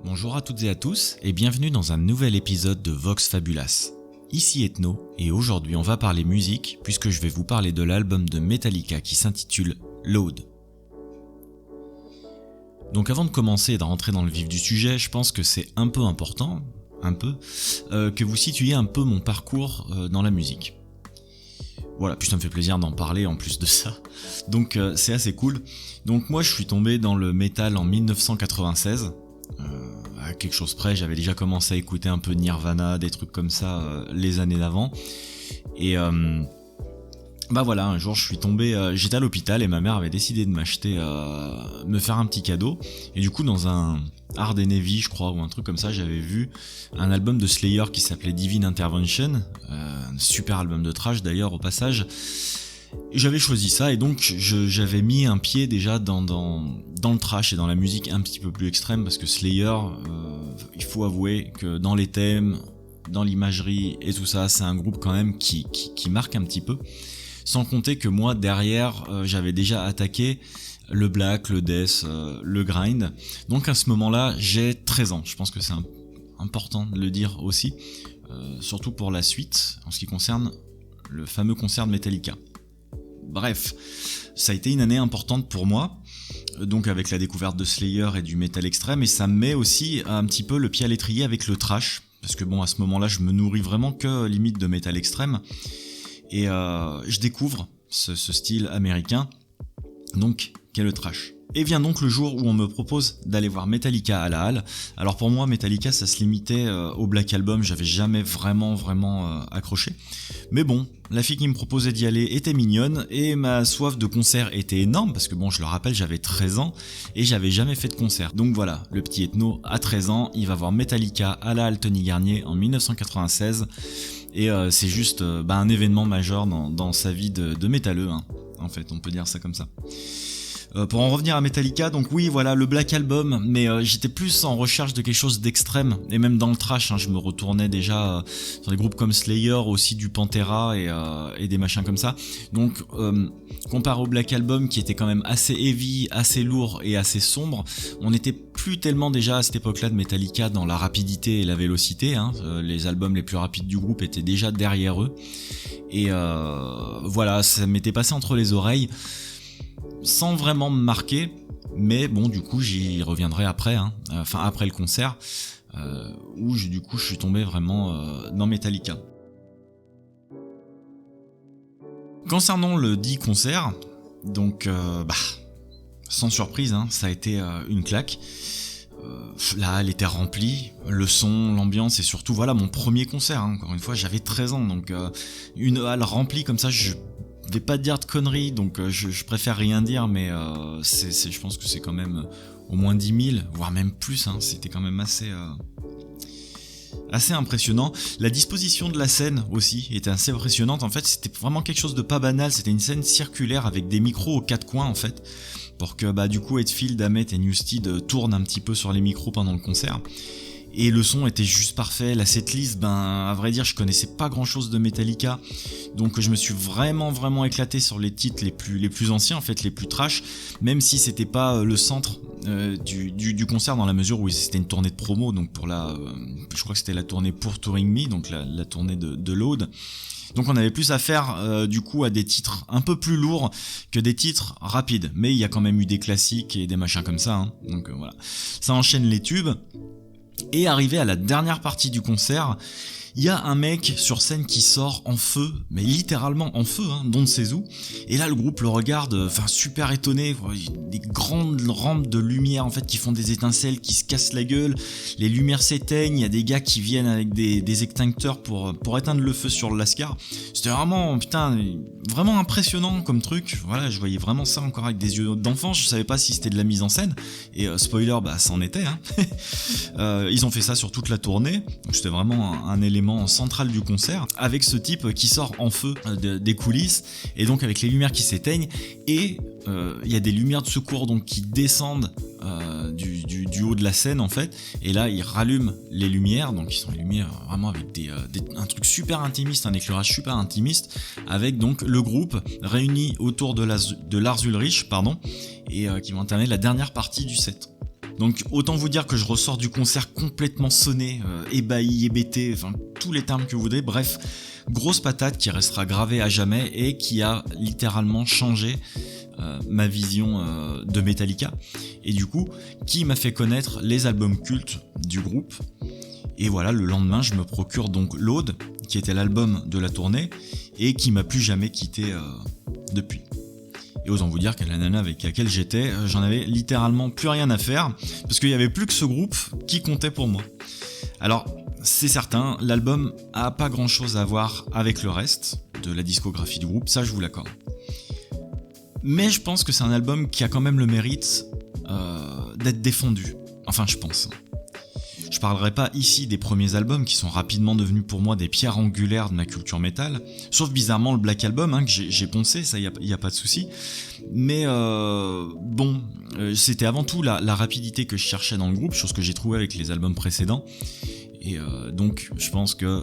Bonjour à toutes et à tous et bienvenue dans un nouvel épisode de Vox Fabulas. Ici Ethno et aujourd'hui on va parler musique puisque je vais vous parler de l'album de Metallica qui s'intitule Load. Donc avant de commencer et de rentrer dans le vif du sujet, je pense que c'est un peu important, que vous situiez un peu mon parcours dans la musique. Voilà, puis ça me fait plaisir d'en parler en plus de ça. Donc c'est assez cool. Donc moi je suis tombé dans le métal en 1996. À quelque chose près, j'avais déjà commencé à écouter un peu Nirvana, des trucs comme ça les années d'avant. Et voilà, un jour je suis tombé, j'étais à l'hôpital et ma mère avait décidé de m'acheter, me faire un petit cadeau. Et du coup dans un Hard and Heavy je crois, ou un truc comme ça, j'avais vu un album de Slayer qui s'appelait Divine Intervention, un super album de thrash d'ailleurs au passage. J'avais choisi ça et donc j'avais mis un pied déjà dans le thrash et dans la musique un petit peu plus extrême parce que Slayer, il faut avouer que dans les thèmes, dans l'imagerie et tout ça, c'est un groupe quand même qui marque un petit peu. Sans compter que moi derrière, j'avais déjà attaqué le black, le death, le grind. Donc à ce moment-là, j'ai 13 ans. Je pense que c'est important de le dire aussi, surtout pour la suite en ce qui concerne le fameux concert de Metallica. Bref, ça a été une année importante pour moi, donc avec la découverte de Slayer et du metal extrême, et ça me met aussi un petit peu le pied à l'étrier avec le thrash, parce que bon, à ce moment-là, je me nourris vraiment que limite de metal extrême, et je découvre ce style américain, donc qu'est le thrash. Et vient donc le jour où on me propose d'aller voir Metallica à la Halle. Alors pour moi, Metallica, ça se limitait au Black Album, j'avais jamais vraiment accroché. Mais bon, la fille qui me proposait d'y aller était mignonne et ma soif de concert était énorme parce que bon, je le rappelle, j'avais 13 ans et j'avais jamais fait de concert. Donc voilà, le petit Ethno à 13 ans, il va voir Metallica à la Halle Tony Garnier en 1996 et c'est juste un événement majeur dans sa vie de métalleux, hein. En fait, on peut dire ça comme ça. Pour en revenir à Metallica, donc oui, voilà, le Black Album, mais j'étais plus en recherche de quelque chose d'extrême, et même dans le thrash, hein, je me retournais déjà sur des groupes comme Slayer, aussi du Pantera et des machins comme ça. Donc, comparé au Black Album, qui était quand même assez heavy, assez lourd et assez sombre, on n'était plus tellement déjà à cette époque-là de Metallica dans la rapidité et la vélocité, hein. Les albums les plus rapides du groupe étaient déjà derrière eux, et voilà, ça m'était passé entre les oreilles, sans vraiment me marquer, mais bon, du coup j'y reviendrai après, hein, après le concert, où je suis tombé vraiment dans Metallica. Concernant le dit concert, donc sans surprise, hein, ça a été une claque. La halle était remplie, le son, l'ambiance et surtout voilà mon premier concert, hein. Encore une fois j'avais 13 ans, donc une halle remplie comme ça, je vais pas dire de conneries, donc je préfère rien dire, mais je pense que c'est quand même au moins 10 000, voire même plus, hein. C'était quand même assez impressionnant. La disposition de la scène aussi était assez impressionnante. En fait, c'était vraiment quelque chose de pas banal. C'était une scène circulaire avec des micros aux quatre coins en fait, pour que du coup Hetfield, Hammett et Newsted tournent un petit peu sur les micros pendant le concert. Et le son était juste parfait, la setlist, à vrai dire, je connaissais pas grand chose de Metallica, donc je me suis vraiment éclaté sur les titres les plus anciens, en fait, les plus trash, même si c'était pas le centre du concert, dans la mesure où c'était une tournée de promo, donc je crois que c'était la tournée pour Touring Me, donc la tournée de Load. Donc on avait plus affaire du coup à des titres un peu plus lourds que des titres rapides, mais il y a quand même eu des classiques et des machins comme ça, hein. Donc voilà, ça enchaîne les tubes. Et arrivé à la dernière partie du concert, il y a un mec sur scène qui sort en feu, mais littéralement en feu, hein, d'on ne sait où. Et là, le groupe le regarde, super étonné. Des grandes rampes de lumière, en fait, qui font des étincelles, qui se cassent la gueule. Les lumières s'éteignent. Il y a des gars qui viennent avec des extincteurs pour éteindre le feu sur le Lascar. C'était vraiment, vraiment impressionnant comme truc. Voilà, je voyais vraiment ça encore avec des yeux d'enfant. Je savais pas si c'était de la mise en scène. Et spoiler, c'en était, hein. Ils ont fait ça sur toute la tournée. Donc c'était vraiment un élément central du concert, avec ce type qui sort en feu des coulisses, et donc avec les lumières qui s'éteignent, et il y a des lumières de secours donc qui descendent du haut de la scène en fait, et là ils rallument les lumières, donc ils sont les lumières vraiment avec un truc super intimiste, un éclairage super intimiste, avec donc le groupe réuni autour de Lars Ulrich, et qui vont entamer la dernière partie du set. Donc autant vous dire que je ressors du concert complètement sonné, ébahi, hébété, enfin tous les termes que vous voudrez, bref, grosse patate qui restera gravée à jamais et qui a littéralement changé ma vision de Metallica, et du coup qui m'a fait connaître les albums cultes du groupe. Et voilà, le lendemain je me procure donc Load, qui était l'album de la tournée et qui m'a plus jamais quitté depuis. Et autant vous dire que la nana avec laquelle j'étais, j'en avais littéralement plus rien à faire, parce qu'il n'y avait plus que ce groupe qui comptait pour moi. Alors, c'est certain, l'album a pas grand chose à voir avec le reste de la discographie du groupe, ça je vous l'accorde. Mais je pense que c'est un album qui a quand même le mérite d'être défendu. Enfin, je pense. Je parlerai pas ici des premiers albums qui sont rapidement devenus pour moi des pierres angulaires de ma culture métal, sauf bizarrement le Black Album que j'ai poncé, ça y a pas de souci. Mais c'était avant tout la rapidité que je cherchais dans le groupe, chose que j'ai trouvée avec les albums précédents. Et donc je pense que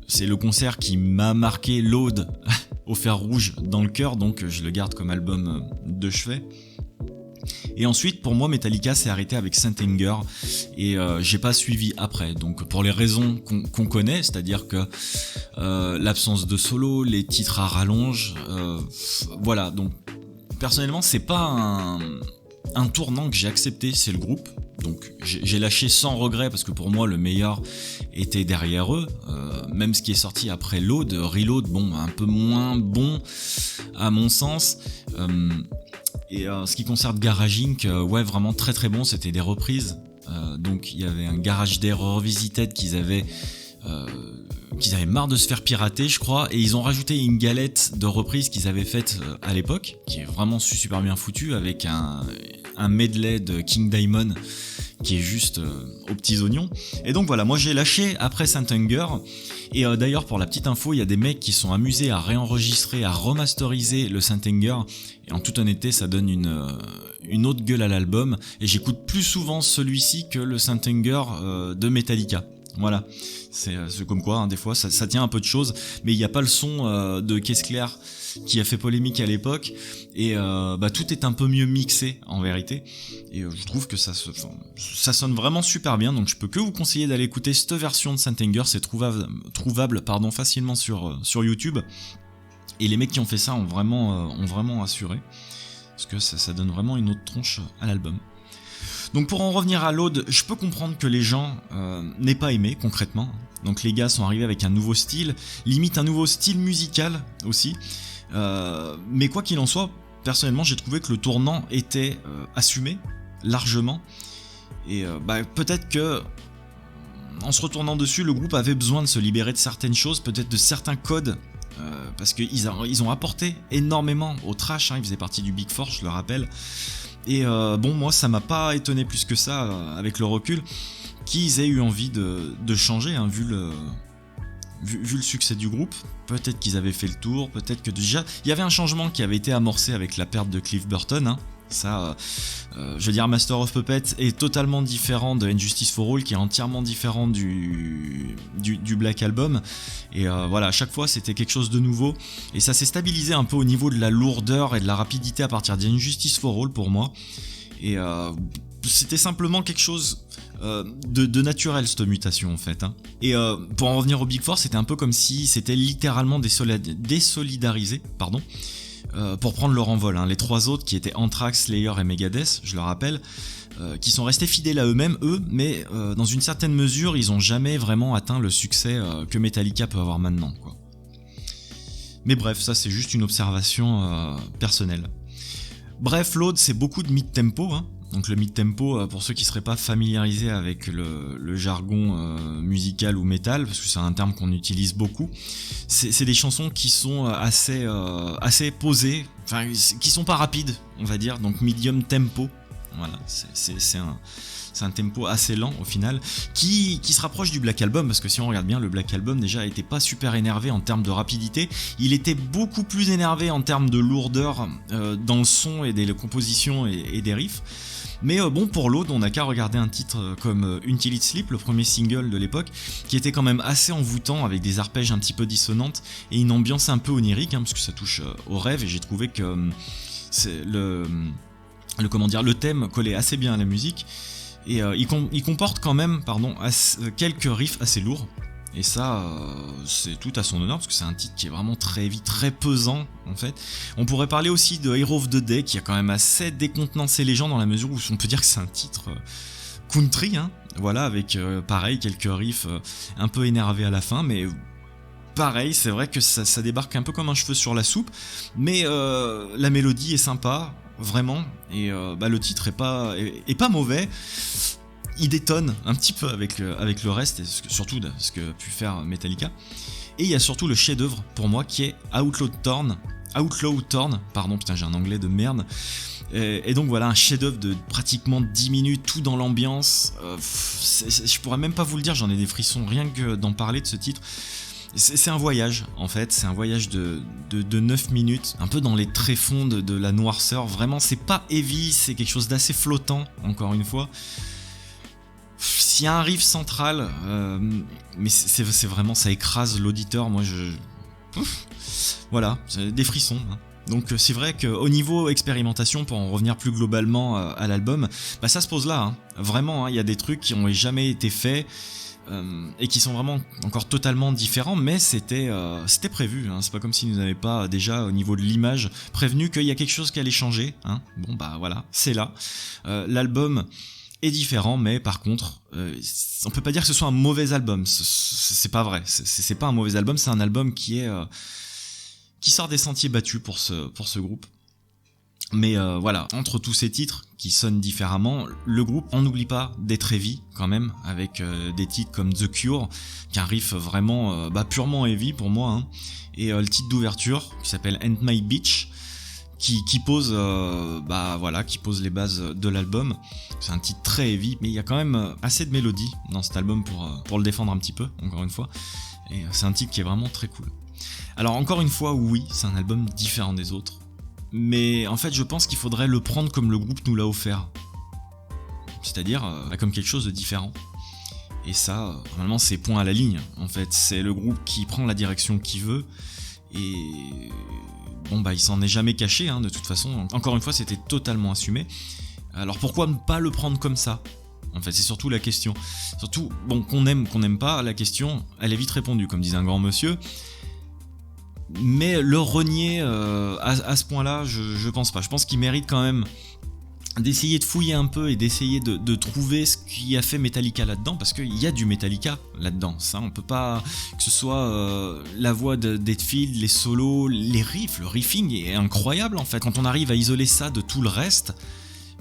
c'est le concert qui m'a marqué Load au fer rouge dans le cœur, donc je le garde comme album de chevet. Et ensuite, pour moi, Metallica s'est arrêté avec Saint Anger et j'ai pas suivi après. Donc pour les raisons qu'on connaît, c'est-à-dire que l'absence de solo, les titres à rallonge, voilà. Donc personnellement, c'est pas un tournant que j'ai accepté, c'est le groupe. Donc j'ai lâché sans regret parce que pour moi le meilleur était derrière eux. Même ce qui est sorti après Load, Reload, un peu moins bon à mon sens. Et ce qui concerne Garage Inc, ouais, vraiment très très bon, c'était des reprises. Donc il y avait un Garage Day Revisited qu'ils avaient marre de se faire pirater, je crois, et ils ont rajouté une galette de reprises qu'ils avaient faite à l'époque, qui est vraiment super bien foutue, avec un medley de King Diamond qui est juste aux petits oignons. Et donc voilà, moi j'ai lâché après Saint Anger. Et d'ailleurs, pour la petite info, il y a des mecs qui sont amusés à réenregistrer, à remasteriser le Saint Anger, et en toute honnêteté ça donne une autre gueule à l'album, et j'écoute plus souvent celui-ci que le Saint Anger de Metallica. Voilà, c'est comme quoi, des fois ça tient un peu de choses, mais il n'y a pas le son de Caisse Claire qui a fait polémique à l'époque, et tout est un peu mieux mixé en vérité, et je trouve que ça sonne vraiment super bien, donc je peux que vous conseiller d'aller écouter cette version de Saint Anger, c'est trouvable facilement sur YouTube, et les mecs qui ont fait ça ont vraiment assuré, parce que ça donne vraiment une autre tronche à l'album. Donc pour en revenir à Load, je peux comprendre que les gens n'aient pas aimé concrètement. Donc les gars sont arrivés avec un nouveau style, limite un nouveau style musical aussi. Mais quoi qu'il en soit, personnellement j'ai trouvé que le tournant était assumé largement. Et peut-être que en se retournant dessus, le groupe avait besoin de se libérer de certaines choses, peut-être de certains codes. Parce qu'ils ont apporté énormément au thrash, ils faisaient partie du Big Four, je le rappelle. Et moi ça m'a pas étonné plus que ça avec le recul qu'ils aient eu envie de changer, vu le succès du groupe. Peut-être qu'ils avaient fait le tour, peut-être que déjà il y avait un changement qui avait été amorcé avec la perte de Cliff Burton. Ça, je veux dire, Master of Puppets est totalement différent de Injustice for All, qui est entièrement différent du Black Album. Et voilà, à chaque fois c'était quelque chose de nouveau. Et ça s'est stabilisé un peu au niveau de la lourdeur et de la rapidité à partir d'Injustice for All pour moi. Et c'était simplement quelque chose de naturel, cette mutation en fait. Et pour en revenir au Big Four, c'était un peu comme si c'était littéralement désolidarisé, pour prendre leur envol. Les trois autres qui étaient Anthrax, Slayer et Megadeth, je le rappelle, qui sont restés fidèles à eux-mêmes, mais dans une certaine mesure, ils ont jamais vraiment atteint le succès que Metallica peut avoir maintenant, quoi. Mais bref, ça c'est juste une observation personnelle. Bref, Load, c'est beaucoup de mid-tempo. Donc le mid-tempo, pour ceux qui seraient pas familiarisés avec le jargon musical ou métal, parce que c'est un terme qu'on utilise beaucoup, c'est des chansons qui sont assez posées, qui sont pas rapides, on va dire, donc medium tempo. Voilà, c'est un tempo assez lent au final, qui se rapproche du Black Album, parce que si on regarde bien, le Black Album déjà était pas super énervé en termes de rapidité, il était beaucoup plus énervé en termes de lourdeur dans le son et des compositions et des riffs. Mais pour Load, on n'a qu'à regarder un titre comme Until It Sleep, le premier single de l'époque, qui était quand même assez envoûtant, avec des arpèges un petit peu dissonantes et une ambiance un peu onirique, parce que ça touche au rêve, et j'ai trouvé que le thème collait assez bien à la musique, et il comporte quand même quelques riffs assez lourds. Et ça, c'est tout à son honneur, parce que c'est un titre qui est vraiment très heavy, très pesant, en fait. On pourrait parler aussi de Hero of the Day, qui a quand même assez décontenancé les gens, dans la mesure où on peut dire que c'est un titre country, hein, voilà, avec pareil, quelques riffs un peu énervés à la fin, mais pareil, c'est vrai que ça débarque un peu comme un cheveu sur la soupe, mais la mélodie est sympa, vraiment, et le titre est pas mauvais. Il détonne un petit peu avec le reste, et surtout de ce que a pu faire Metallica. Et il y a surtout le chef-d'œuvre pour moi qui est Outlaw Torn, putain j'ai un anglais de merde. Et donc voilà, un chef-d'œuvre de pratiquement 10 minutes, tout dans l'ambiance. Je pourrais même pas vous le dire, j'en ai des frissons rien que d'en parler de ce titre. C'est un voyage en fait, c'est un voyage de 9 minutes, un peu dans les tréfonds de la noirceur. Vraiment, c'est pas heavy, c'est quelque chose d'assez flottant, encore une fois. S'il y a un riff central, mais c'est vraiment, ça écrase l'auditeur. Moi, voilà, c'est des frissons. Hein. Donc c'est vrai qu'au niveau expérimentation, pour en revenir plus globalement à l'album, ça se pose là. Hein. Vraiment, il y a des trucs qui n'ont jamais été faits et qui sont vraiment encore totalement différents, mais c'était prévu. Hein. C'est pas comme s'ils nous avaient pas déjà, au niveau de l'image, prévenu qu'il y a quelque chose qui allait changer. Hein. Bon voilà, c'est là. L'album est différent, mais par contre, on peut pas dire que ce soit un mauvais album. C'est pas vrai. C'est pas un mauvais album. C'est un album qui sort des sentiers battus pour ce groupe. Mais voilà, entre tous ces titres qui sonnent différemment, le groupe en n'oublie pas d'être heavy quand même, avec des titres comme The Cure, qui a un riff vraiment purement heavy pour moi, hein, et le titre d'ouverture qui s'appelle Ain't My Bitch, qui pose les bases de l'album. C'est un titre très heavy, mais il y a quand même assez de mélodie dans cet album pour le défendre un petit peu, encore une fois, et c'est un titre qui est vraiment très cool. Alors encore une fois, oui, c'est un album différent des autres, mais en fait je pense qu'il faudrait le prendre comme le groupe nous l'a offert, c'est-à-dire comme quelque chose de différent. Et ça, normalement c'est point à la ligne, en fait, c'est le groupe qui prend la direction qu'il veut, et il s'en est jamais caché, hein, de toute façon. Encore une fois, c'était totalement assumé. Alors pourquoi ne pas le prendre comme ça ? En fait, c'est surtout la question. Surtout, qu'on n'aime pas, la question, elle est vite répondue, comme disait un grand monsieur. Mais le renier à ce point-là, je pense pas. Je pense qu'il mérite quand même d'essayer de fouiller un peu et d'essayer de trouver ce qui a fait Metallica là-dedans, parce qu'il y a du Metallica là-dedans, ça on peut pas, que ce soit la voix d'Hetfield, les solos, les riffs, le riffing est incroyable en fait. Quand on arrive à isoler ça de tout le reste,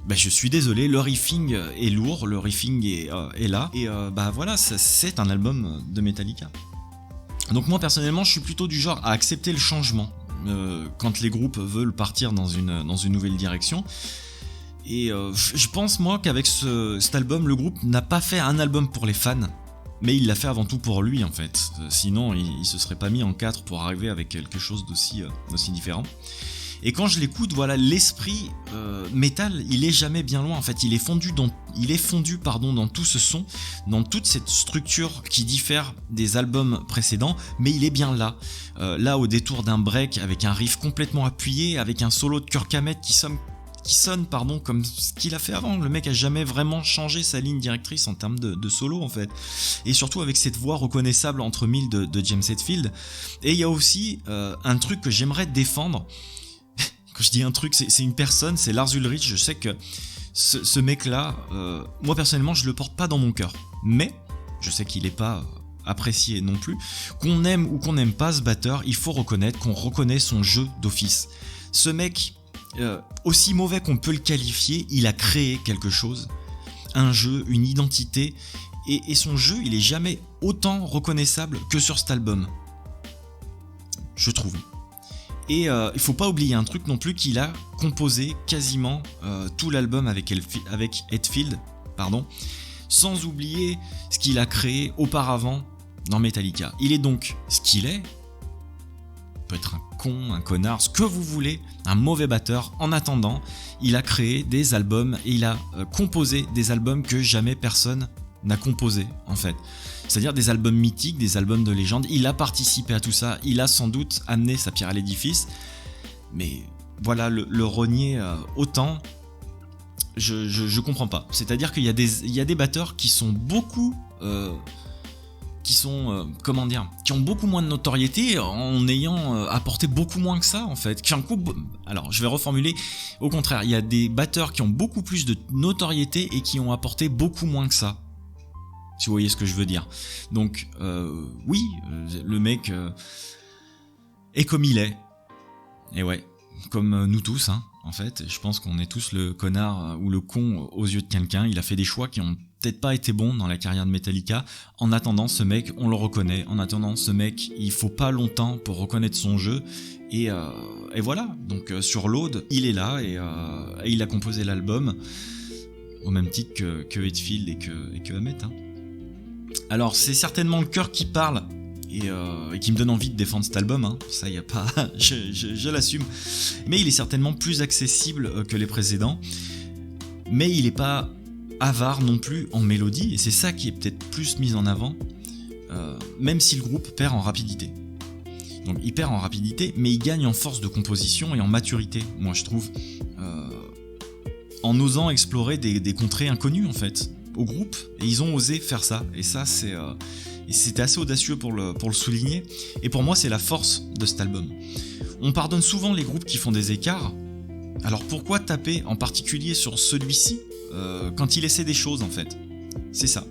je suis désolé, le riffing est lourd, le riffing est là, et voilà, c'est un album de Metallica. Donc moi personnellement je suis plutôt du genre à accepter le changement quand les groupes veulent partir dans une nouvelle direction. Et je pense moi qu'avec cet album, le groupe n'a pas fait un album pour les fans, mais il l'a fait avant tout pour lui en fait. Sinon il se serait pas mis en 4 pour arriver avec quelque chose d'aussi différent. Et quand je l'écoute, voilà, l'esprit métal, il est jamais bien loin en fait. Il est fondu dans tout ce son, dans toute cette structure qui diffère des albums précédents, mais il est bien là. Là au détour d'un break, avec un riff complètement appuyé, avec un solo de Kirk Hammett qui sonne comme ce qu'il a fait avant. Le mec a jamais vraiment changé sa ligne directrice en termes de solo en fait. Et surtout avec cette voix reconnaissable entre mille de James Hetfield. Et il y a aussi un truc que j'aimerais défendre. Quand je dis un truc, c'est une personne, c'est Lars Ulrich. Je sais que ce mec-là, moi personnellement, je le porte pas dans mon cœur. Mais je sais qu'il est pas apprécié non plus. Qu'on aime ou qu'on n'aime pas ce batteur, il faut reconnaître qu'on reconnaît son jeu d'office. Ce mec, aussi mauvais qu'on peut le qualifier, il a créé quelque chose, un jeu, une identité, et son jeu, il est jamais autant reconnaissable que sur cet album, je trouve. Et il faut pas oublier un truc non plus, qu'il a composé quasiment tout l'album avec Hetfield, sans oublier ce qu'il a créé auparavant dans Metallica. Il est donc ce qu'il est. Peut être un con, un connard, ce que vous voulez, un mauvais batteur. En attendant, il a créé des albums et il a composé des albums que jamais personne n'a composé en fait. C'est-à-dire des albums mythiques, des albums de légende. Il a participé à tout ça, il a sans doute amené sa pierre à l'édifice. Mais voilà, le renier autant, je comprends pas. C'est-à-dire qu'il y a des batteurs qui sont beaucoup... qui ont beaucoup moins de notoriété en ayant apporté beaucoup moins que ça en fait. Alors je vais reformuler, au contraire, il y a des batteurs qui ont beaucoup plus de notoriété et qui ont apporté beaucoup moins que ça. Si vous voyez ce que je veux dire. Donc oui, le mec est comme il est. Et ouais, comme nous tous, hein, en fait. Je pense qu'on est tous le connard ou le con aux yeux de quelqu'un. Il a fait des choix qui ont peut-être pas été bons dans la carrière de Metallica. En attendant, ce mec, on le reconnaît. En attendant, ce mec, il faut pas longtemps pour reconnaître son jeu. Et voilà. Donc sur Load, il est là et il a composé l'album au même titre que Hetfield et que Hammett. Hein. Alors c'est certainement le cœur qui parle et qui me donne envie de défendre cet album, hein. Ça y a pas, je l'assume. Mais il est certainement plus accessible que les précédents. Mais il est pas avare non plus en mélodie et c'est ça qui est peut-être plus mis en avant, même si le groupe perd en rapidité. Donc il perd en rapidité, mais il gagne en force de composition et en maturité, moi je trouve, en osant explorer des contrées inconnues en fait au groupe, et ils ont osé faire ça, et ça c'était assez audacieux pour le souligner, et pour moi c'est la force de cet album. On pardonne souvent les groupes qui font des écarts, alors pourquoi taper en particulier sur celui-ci quand il essaie des choses en fait? C'est ça.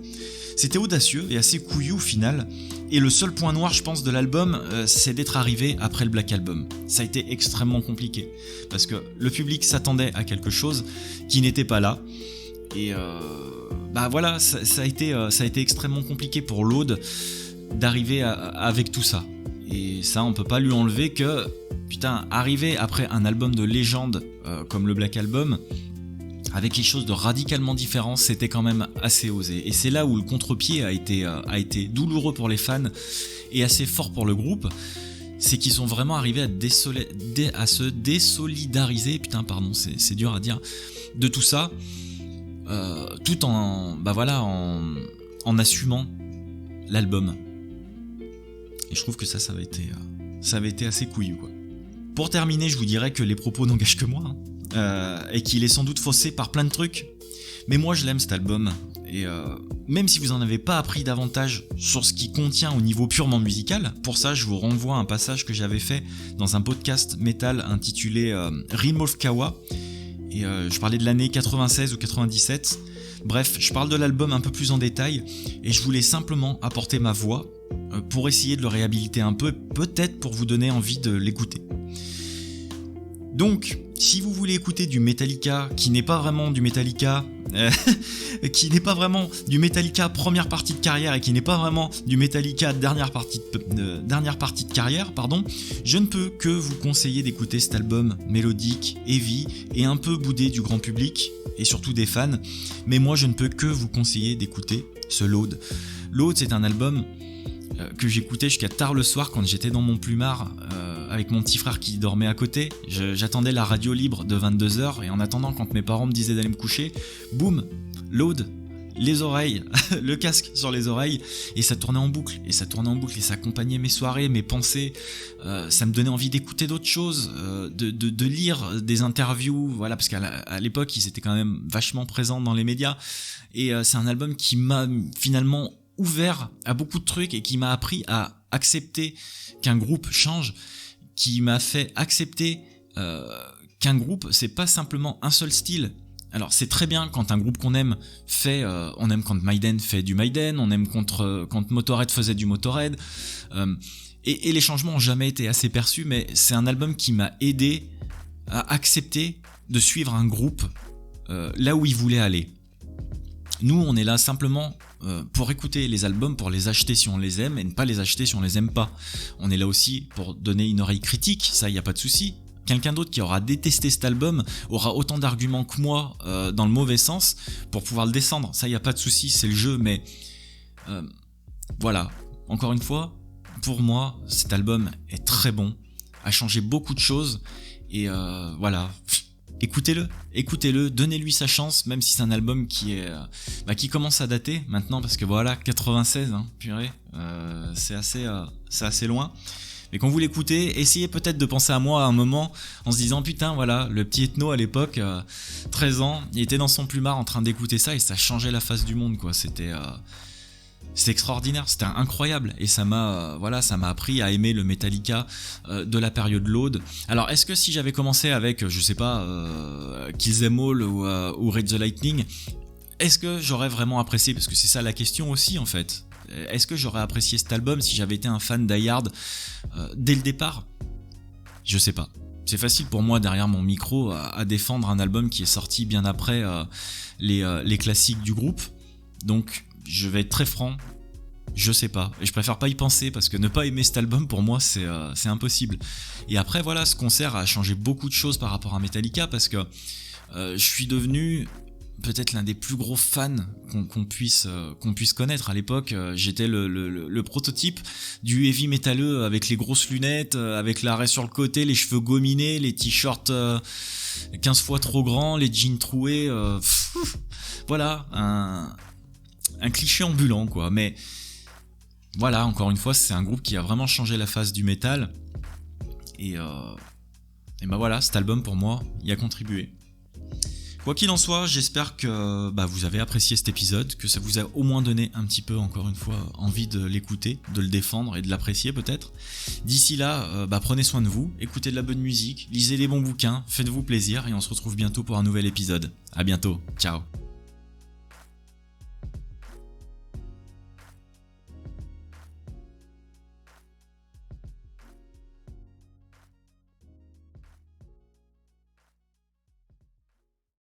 C'était audacieux et assez couillu au final, et le seul point noir je pense de l'album c'est d'être arrivé après le Black Album. Ça a été extrêmement compliqué, parce que le public s'attendait à quelque chose qui n'était pas là, et bah voilà, ça a été extrêmement compliqué pour Load d'arriver avec tout ça. Et ça, on peut pas lui enlever que, putain, arriver après un album de légende comme le Black Album, avec quelque chose de radicalement différent, c'était quand même assez osé. Et c'est là où le contre-pied a été douloureux pour les fans et assez fort pour le groupe. C'est qu'ils sont vraiment arrivés à se désolidariser, putain, pardon, c'est dur à dire, de tout ça. Tout en assumant l'album. Et je trouve que ça avait été assez couillu, quoi. Pour terminer, je vous dirais que les propos n'engagent que moi, hein, et qu'il est sans doute faussé par plein de trucs. Mais moi, je l'aime cet album. Et même si vous en avez pas appris davantage sur ce qu'il contient au niveau purement musical, pour ça, je vous renvoie à un passage que j'avais fait dans un podcast metal intitulé Realm of Kawa. Et je parlais de l'année 96 ou 97. Bref, je parle de l'album un peu plus en détail et je voulais simplement apporter ma voix pour essayer de le réhabiliter un peu, peut-être pour vous donner envie de l'écouter. Donc, si vous voulez écouter du Metallica qui n'est pas vraiment du Metallica, qui n'est pas vraiment du Metallica première partie de carrière et qui n'est pas vraiment du Metallica dernière partie de carrière, pardon, je ne peux que vous conseiller d'écouter cet album mélodique, heavy et un peu boudé du grand public et surtout des fans. Mais moi, je ne peux que vous conseiller d'écouter ce Load. Load, c'est un album que j'écoutais jusqu'à tard le soir quand j'étais dans mon plumard avec mon petit frère qui dormait à côté. J'attendais la radio libre de 22h et en attendant, quand mes parents me disaient d'aller me coucher, boum, Load, les oreilles, le casque sur les oreilles, et ça tournait en boucle, et ça accompagnait mes soirées, mes pensées, ça me donnait envie d'écouter d'autres choses, de lire des interviews, voilà, parce qu'à l'époque ils étaient quand même vachement présents dans les médias, et c'est un album qui m'a finalement ouvert à beaucoup de trucs et qui m'a appris à accepter qu'un groupe change, qui m'a fait accepter qu'un groupe c'est pas simplement un seul style. Alors c'est très bien quand un groupe qu'on aime fait, on aime quand Maiden fait du Maiden, on aime quand Motörhead faisait du Motörhead, et les changements ont jamais été assez perçus, mais c'est un album qui m'a aidé à accepter de suivre un groupe là où il voulait aller. Nous on est là simplement pour écouter les albums, pour les acheter si on les aime et ne pas les acheter si on les aime pas. On est là aussi pour donner une oreille critique, ça y a pas de souci. Quelqu'un d'autre qui aura détesté cet album aura autant d'arguments que moi dans le mauvais sens pour pouvoir le descendre, ça y a pas de souci, c'est le jeu, mais voilà, encore une fois, pour moi cet album est très bon, a changé beaucoup de choses et voilà. Écoutez-le, donnez-lui sa chance, même si c'est un album qui commence à dater maintenant, parce que voilà, 96, hein, purée, c'est assez loin. Mais quand vous l'écoutez, essayez peut-être de penser à moi à un moment en se disant putain voilà, le petit Ethno à l'époque, 13 ans, il était dans son plumard en train d'écouter ça et ça changeait la face du monde quoi. C'était extraordinaire, c'était incroyable et ça m'a appris à aimer le Metallica de la période Load. Alors est-ce que si j'avais commencé avec je sais pas Kill Them All ou Ride the Lightning, est-ce que j'aurais vraiment apprécié, parce que c'est ça la question aussi en fait. Est-ce que j'aurais apprécié cet album si j'avais été un fan d'I Hard dès le départ? Je sais pas. C'est facile pour moi derrière mon micro à défendre un album qui est sorti bien après les classiques du groupe. Donc je vais être très franc, je sais pas. Et je préfère pas y penser parce que ne pas aimer cet album pour moi c'est impossible. Et après voilà, ce concert a changé beaucoup de choses par rapport à Metallica parce que je suis devenu peut-être l'un des plus gros fans qu'on puisse connaître. À l'époque, j'étais le prototype du heavy métalleux avec les grosses lunettes, avec l'arrêt sur le côté, les cheveux gominés, les t-shirts 15 fois trop grands, les jeans troués. Voilà, un cliché ambulant quoi. Mais voilà, encore une fois, c'est un groupe qui a vraiment changé la face du métal. Et bah voilà, cet album pour moi y a contribué. Quoi qu'il en soit, j'espère que vous avez apprécié cet épisode, que ça vous a au moins donné un petit peu, encore une fois, envie de l'écouter, de le défendre et de l'apprécier peut-être. D'ici là, prenez soin de vous, écoutez de la bonne musique, lisez les bons bouquins, faites-vous plaisir et on se retrouve bientôt pour un nouvel épisode. À bientôt, ciao.